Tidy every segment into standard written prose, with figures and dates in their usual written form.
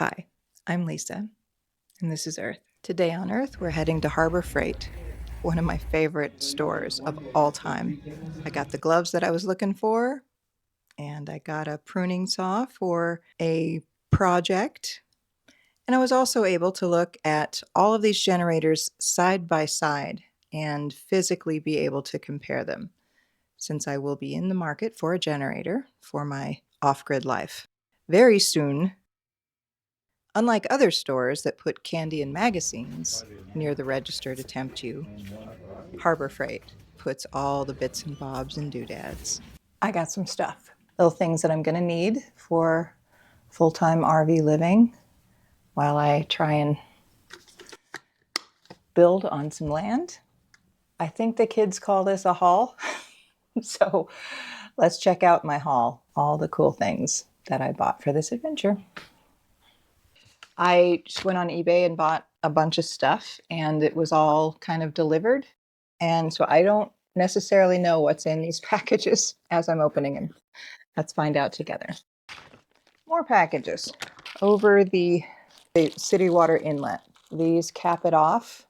Hi, I'm Lisa, and this is Earth. Today on Earth, we're heading to Harbor Freight, one of my favorite stores of all time. I got the gloves that I was looking for, and I got a pruning saw for a project. And I was also able to look at all of these generators side by side and physically be able to compare them, since I will be in the market for a generator for my off-grid life. Very soon, unlike other stores that put candy and magazines near the register to tempt you, Harbor Freight puts all the bits and bobs and doodads. I got some stuff. Little things that I'm going to need for full-time RV living while I try and build on some land. I think the kids call this a haul. So let's check out my haul, all the cool things that I bought for this adventure. I just went on eBay and bought a bunch of stuff, and it was all kind of delivered. And so I don't necessarily know what's in these packages as I'm opening them. Let's find out together. More packages. Over the city water inlet. These cap it off.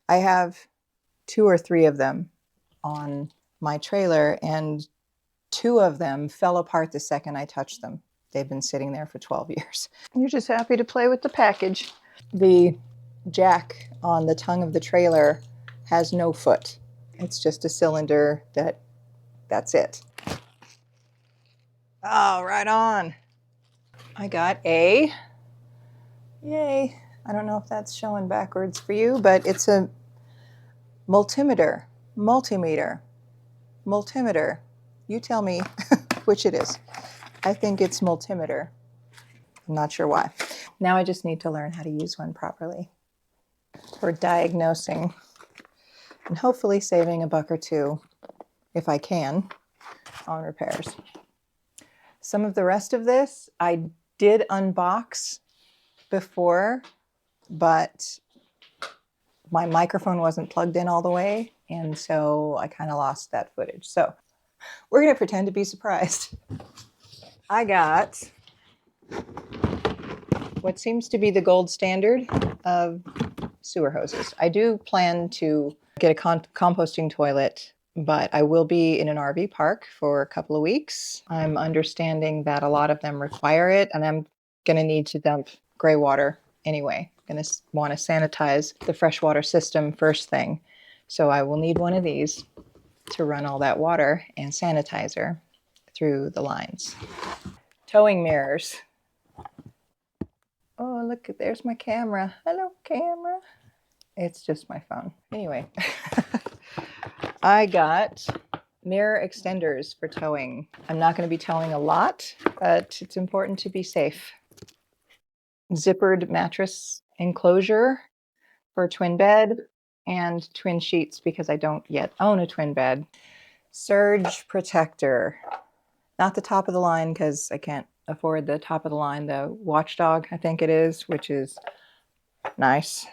I have 2 or 3 of them on my trailer, and 2 of them fell apart the second I touched them. They've been sitting there for 12 years. You're just happy to play with the package. The jack on the tongue of the trailer has no foot. It's just a cylinder that's it. Oh, right on. I got a, yay, I don't know if that's showing backwards for you, but it's a multimeter. You tell me which it is. I think it's multimeter. I'm not sure why. Now I just need to learn how to use one properly for diagnosing and hopefully saving $1 or $2, if I can, on repairs. Some of the rest of this I did unbox before, but my microphone wasn't plugged in all the way, and so I kind of lost that footage. So we're going to pretend to be surprised. I got what seems to be the gold standard of sewer hoses. I do plan to get a composting toilet, but I will be in an RV park for a couple of weeks. I'm understanding that a lot of them require it, and I'm going to need to dump gray water anyway. I'm going to want to sanitize the freshwater system first thing. So I will need one of these to run all that water and sanitizer through the lines. Towing mirrors. Oh, look, there's my camera. Hello, camera. It's just my phone. Anyway, I got mirror extenders for towing. I'm not going to be towing a lot, but it's important to be safe. Zippered mattress enclosure for twin bed and twin sheets because I don't yet own a twin bed. Surge protector. Not the top of the line because I can't afford the top of the line. The Watchdog, I think it is, which is nice.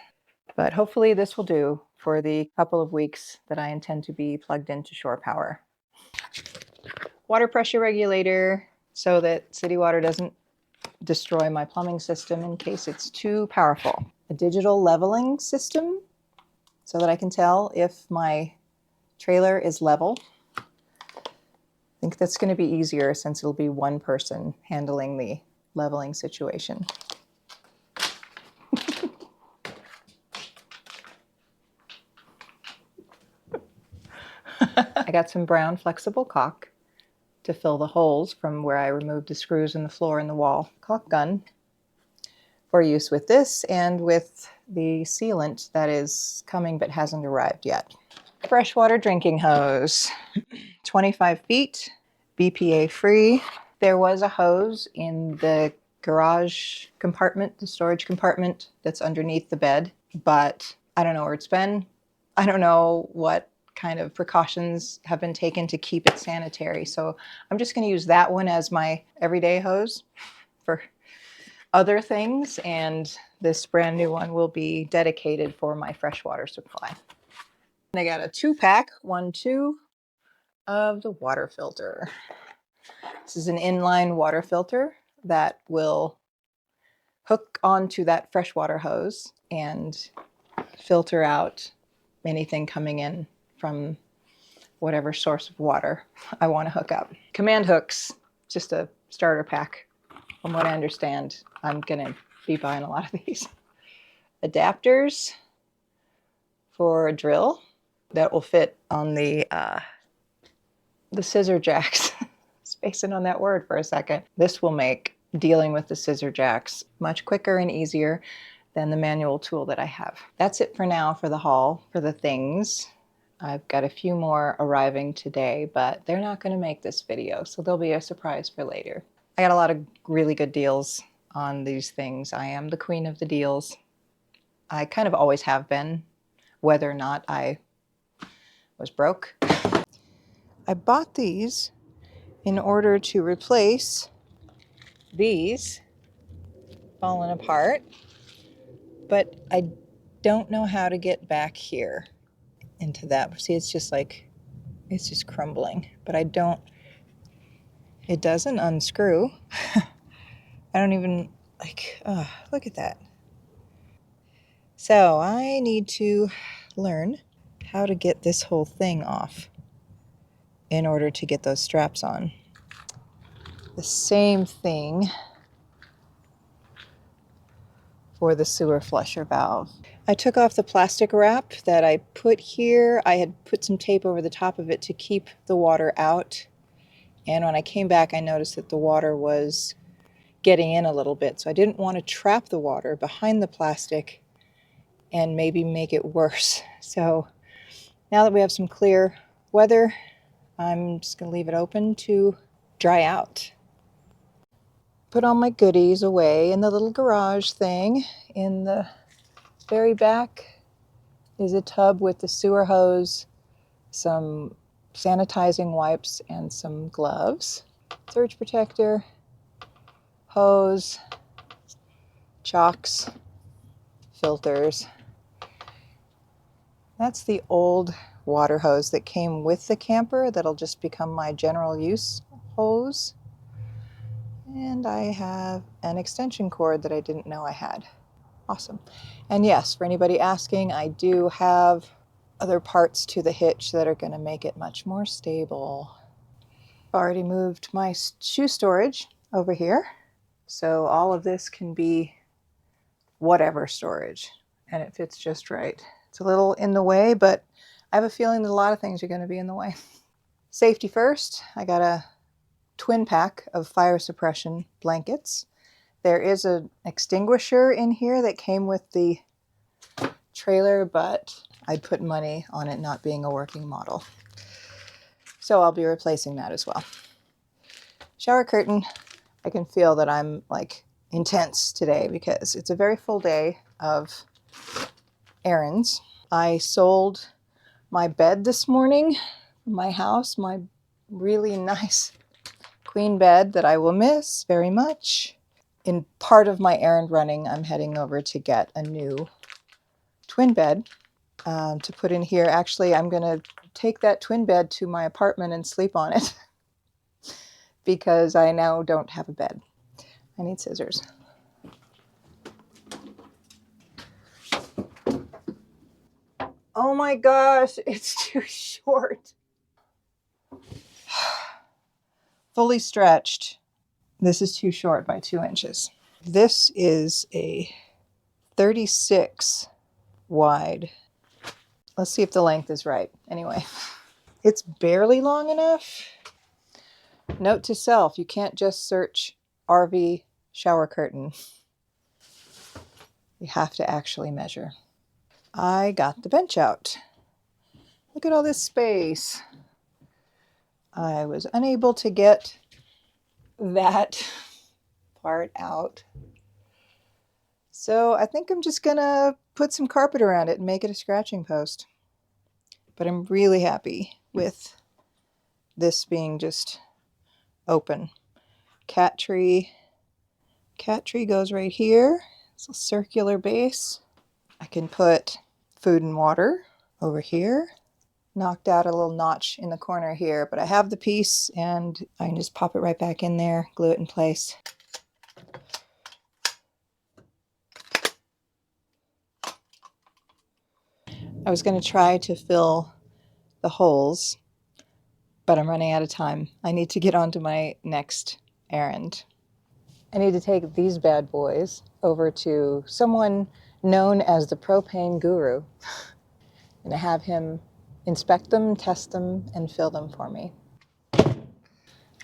But hopefully this will do for the couple of weeks that I intend to be plugged into shore power. Water pressure regulator so that city water doesn't destroy my plumbing system in case it's too powerful. A digital leveling system so that I can tell if my trailer is level. I think that's going to be easier since it'll be one person handling the leveling situation. I got some brown flexible caulk to fill the holes from where I removed the screws in the floor and the wall. Caulk gun for use with this and with the sealant that is coming but hasn't arrived yet. Freshwater drinking hose, 25 feet, BPA free. There was a hose in the garage compartment, the storage compartment that's underneath the bed, but I don't know where it's been. I don't know what kind of precautions have been taken to keep it sanitary. So I'm just going to use that one as my everyday hose for other things, and this brand new one will be dedicated for my freshwater supply. And I got a 2-pack, 1-2 of the water filter. This is an inline water filter that will hook onto that freshwater hose and filter out anything coming in from whatever source of water I want to hook up. Command hooks, just a starter pack. From what I understand, I'm going to be buying a lot of these. Adapters for a drill that will fit on the scissor jacks. Spacing on that word for a second. This will make dealing with the scissor jacks much quicker and easier than the manual tool that I have. That's it for now for the haul, for the things. I've got a few more arriving today, but they're not going to make this video, so they'll be a surprise for later. I got a lot of really good deals on these things. I am the queen of the deals. I kind of always have been, whether or not I was broke. I bought these in order to replace these falling apart, but I don't know how to get back here into that. See, it's just like, it's just crumbling, but it doesn't unscrew. I don't even, like, oh, look at that. So I need to learn how to get this whole thing off in order to get those straps on. The same thing for the sewer flusher valve. I took off the plastic wrap that I put here. I had put some tape over the top of it to keep the water out. And when I came back, I noticed that the water was getting in a little bit. So I didn't want to trap the water behind the plastic and maybe make it worse. So now that we have some clear weather, I'm just going to leave it open to dry out. Put all my goodies away in the little garage thing. In the very back is a tub with the sewer hose, some sanitizing wipes, and some gloves. Surge protector, hose, chocks, filters. That's the old water hose that came with the camper that'll just become my general use hose. And I have an extension cord that I didn't know I had. Awesome. And yes, for anybody asking, I do have other parts to the hitch that are going to make it much more stable. I've already moved my shoe storage over here. So all of this can be whatever storage, and it fits just right. It's a little in the way, but I have a feeling that a lot of things are going to be in the way. Safety first, I got a twin pack of fire suppression blankets. There is an extinguisher in here that came with the trailer, but I'd put money on it not being a working model. So I'll be replacing that as well. Shower curtain. I can feel that I'm like intense today because it's a very full day of errands. I sold my bed this morning from my house, my really nice queen bed that I will miss very much. In part of my errand running, I'm heading over to get a new twin bed to put in here. Actually, I'm going to take that twin bed to my apartment and sleep on it because I now don't have a bed. I need scissors. Oh my gosh, it's too short. Fully stretched. This is too short by 2 inches. This is a 36 wide. Let's see if the length is right. Anyway, it's barely long enough. Note to self, you can't just search RV shower curtain. You have to actually measure. I got the bench out. Look at all this space. I was unable to get that part out. So I think I'm just gonna put some carpet around it and make it a scratching post. But I'm really happy with this being just open. Cat tree goes right here. It's a circular base. I can put food and water over here. Knocked out a little notch in the corner here, but I have the piece and I can just pop it right back in there, glue it in place. I was going to try to fill the holes, but I'm running out of time. I need to get on to my next errand. I need to take these bad boys over to someone known as the Propane Guru and have him inspect them, test them, and fill them for me.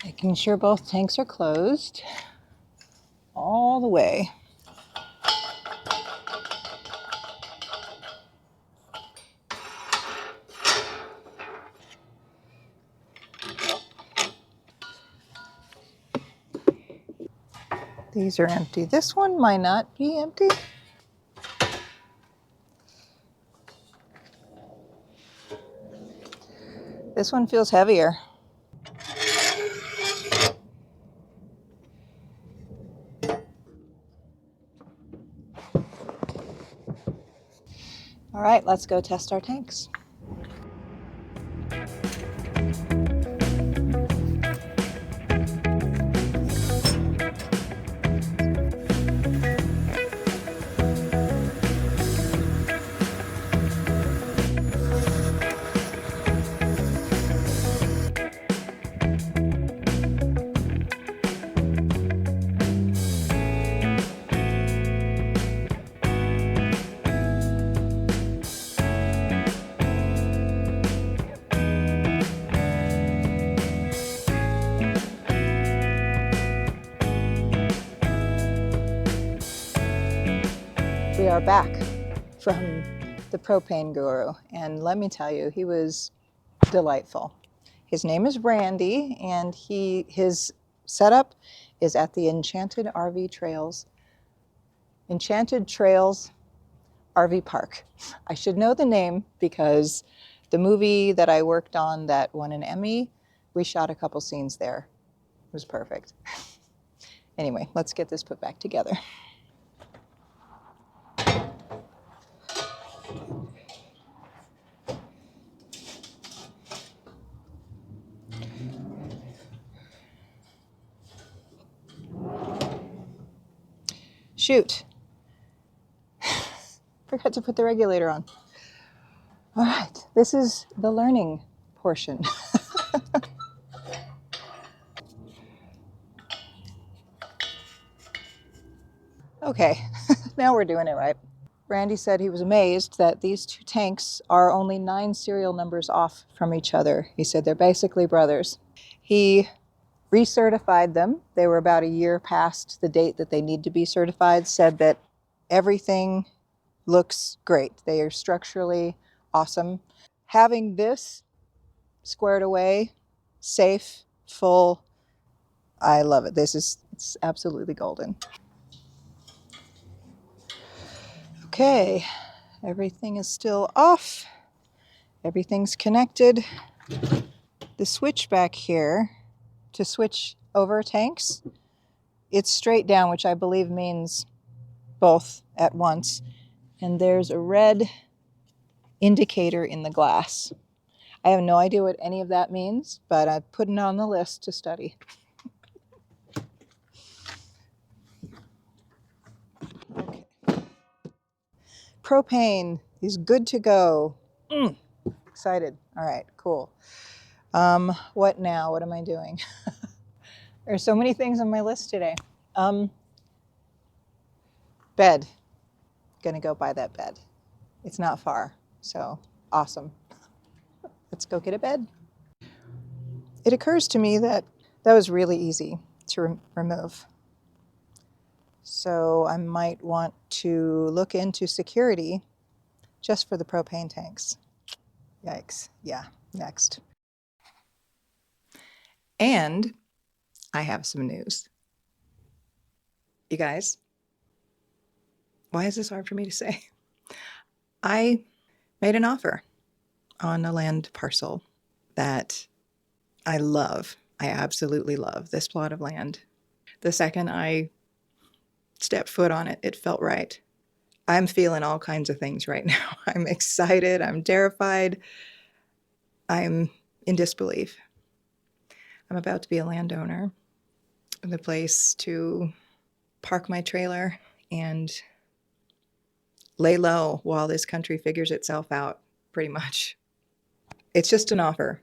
Making sure both tanks are closed all the way. These are empty. This one might not be empty. This one feels heavier. All right, let's go test our tanks. We are back from the Propane Guru, and let me tell you, he was delightful. His name is Randy, and his setup is at the Enchanted Trails RV Park. I should know the name because the movie that I worked on that won an Emmy, we shot a couple scenes there. It was perfect. Anyway, let's get this put back together. Shoot. Forgot to put the regulator on. All right, this is the learning portion. Okay, now we're doing it right. Randy said he was amazed that these two tanks are only 9 serial numbers off from each other. He said they're basically brothers. He recertified them. They were about a year past the date that they need to be certified, said that everything looks great. They are structurally awesome. Having this squared away, safe, full, I love it. It's absolutely golden. Okay, everything is still off. Everything's connected. The switch back here to switch over tanks, it's straight down, which I believe means both at once. And there's a red indicator in the glass. I have no idea what any of that means, but I put it on the list to study. Okay. Propane is good to go. Excited. All right, cool. What now? What am I doing? There's so many things on my list today. Bed. Gonna go buy that bed. It's not far, so awesome. Let's go get a bed. It occurs to me that was really easy to remove. So I might want to look into security just for the propane tanks. Yikes. Yeah, next. And I have some news. You guys, why is this hard for me to say? I made an offer on a land parcel that I love. I absolutely love this plot of land. The second I stepped foot on it, it felt right. I'm feeling all kinds of things right now. I'm excited. I'm terrified. I'm in disbelief. I'm about to be a landowner with a place to park my trailer and lay low while this country figures itself out. pretty much. It's just an offer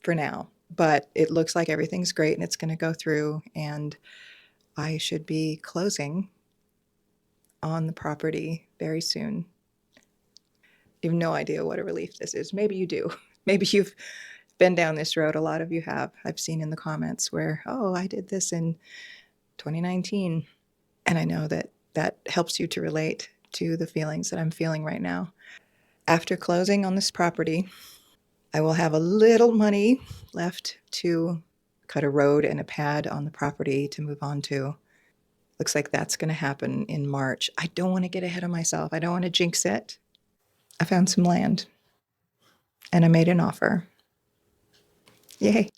for now, but it looks like everything's great and it's going to go through, and I should be closing on the property very soon. You have no idea what a relief this is. Maybe you do. Maybe you've been down this road. A lot of you have. I've seen in the comments where, oh, I did this in 2019. And I know that that helps you to relate to the feelings that I'm feeling right now. After closing on this property, I will have a little money left to cut a road and a pad on the property to move on to. Looks like that's going to happen in March. I don't want to get ahead of myself. I don't want to jinx it. I found some land and I made an offer. Yay.